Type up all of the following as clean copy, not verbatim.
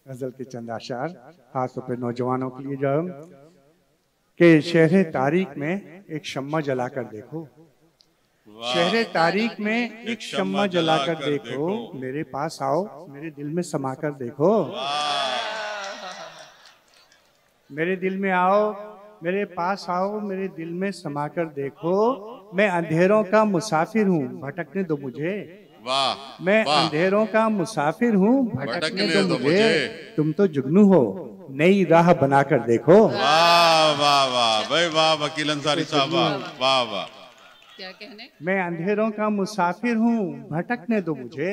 गजल के चंद आशार खासतौर पर नौजवानों के लिए जो कि शहर तारीख में एक शम्मा जलाकर देखो, शहर तारीख में एक शम्मा जलाकर देखो, मेरे पास आओ मेरे दिल में समाकर देखो, मेरे दिल में आओ मेरे पास आओ मेरे दिल में समाकर देखो, मैं अंधेरों का मुसाफिर हूँ भटकने दो मुझे, वाह मैं अंधेरों का मुसाफिर हूँ भटकने दो मुझे, तुम तो जुगनू हो नई राह बनाकर देखो। वाह वाह वाह भाई वाह वकील अंसारी साहब वाह वाह। क्या कहने? मैं अंधेरों का मुसाफिर हूँ भटकने दो मुझे,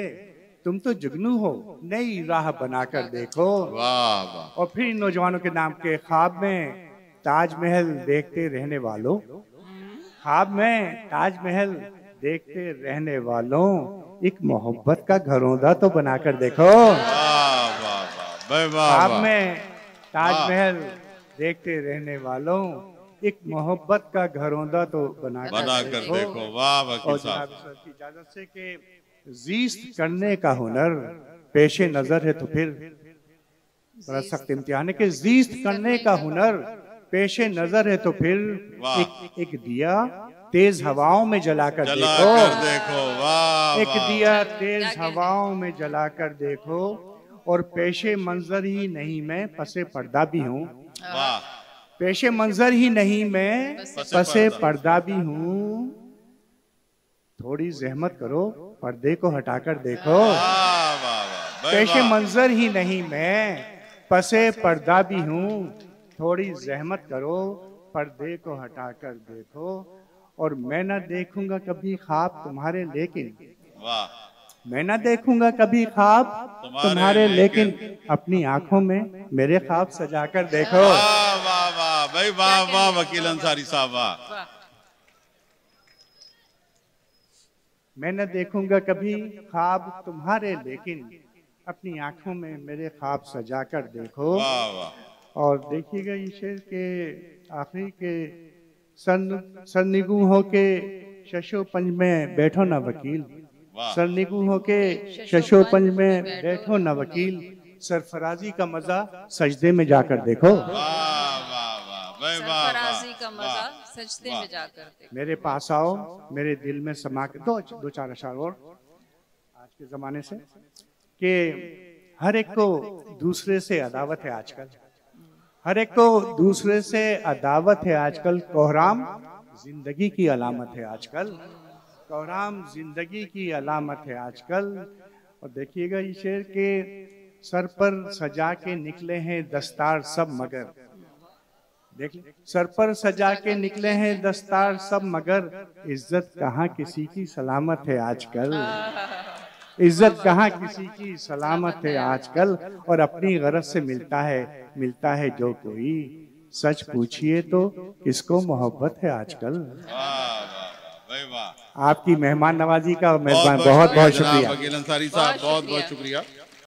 तुम तो जुगनू हो नई राह बनाकर देखो। वाह वाह। और फिर इन नौजवानों के नाम के ख्वाब में ताजमहल देखते रहने वालों, ख्वाब में ताजमहल देखते रहने वालों, एक मोहब्बत का घरौंदा तो बनाकर देखो। ख्वाब में ताजमहल देखते रहने वालों, एक मोहब्बत का घरौंदा तो बनाकर देखो। वाह वकील साहब। की इजाजत से कि जीस्त करने का हुनर पेशे नजर है तो फिर बड़ा सख्त इम्तिहान है कि जीस्त करने का हुनर पेशे नजर है तो फिर एक दिया तेज हवाओं में जलाकर देखो, वाह एक दिया तेज हवाओं में जलाकर देखो, और पेशे मंजर ही नहीं मैं पसे पर्दा भी हूँ, पेशे मंजर ही नहीं मैं पसे पर्दा भी हूँ, थोड़ी जहमत करो पर्दे को हटाकर देखो, पेशे मंजर ही नहीं मैं पसे पर्दा भी हूँ, थोड़ी जहमत करो पर्दे को हटाकर देखो, और मैं ना देखूंगा कभी ख्वाब तुम्हारे लेकिन, मैं ना देखूंगा कभी ख्वाब तुम्हारे लेकिन, अपनी आंखों में मेरे ख्वाब सजाकर देखो। वाह वाह वाह भाई वाह वाह वकील अंसारी साहब वाह। मैं न देखूंगा कभी ख्वाब तुम्हारे लेकिन, अपनी आंखों में मेरे ख्वाब सजाकर देखो। वाह वाह। और देखिएगा ये शेर के आखिरी के सरनिगू हो के शशो पंज में बैठो ना वकील, सरनिगू हो के शशो पंज में बैठो ना वकील, सरफराजी का मजा सजदे में जाकर देखो। सरफराजी का मजा सजदे में जाकर देखो। मेरे पास आओ मेरे दिल में समा के दो चार अशार और आज के जमाने से कि हर एक को दूसरे से अदावत है आजकल, हर एक को दूसरे से अदावत है आजकल, कोहराम जिंदगी की अलामत है आजकल, कोहराम जिंदगी की अलामत है आजकल। और देखिएगा ये शेर के सर पर सजा के निकले हैं दस्तार सब मगर, देख सर पर सजा के निकले हैं दस्तार सब मगर, इज्जत कहाँ किसी की सलामत है आजकल, इज्जत कहाँ किसी की सलामत है आजकल, और अपनी गरज से मिलता है जो कोई, सच पूछिए तो किसको मोहब्बत है आजकल। आपकी मेहमान नवाजी का मेहमान बहुत बहुत शुक्रिया वकील अंसारी साहब, बहुत बहुत शुक्रिया।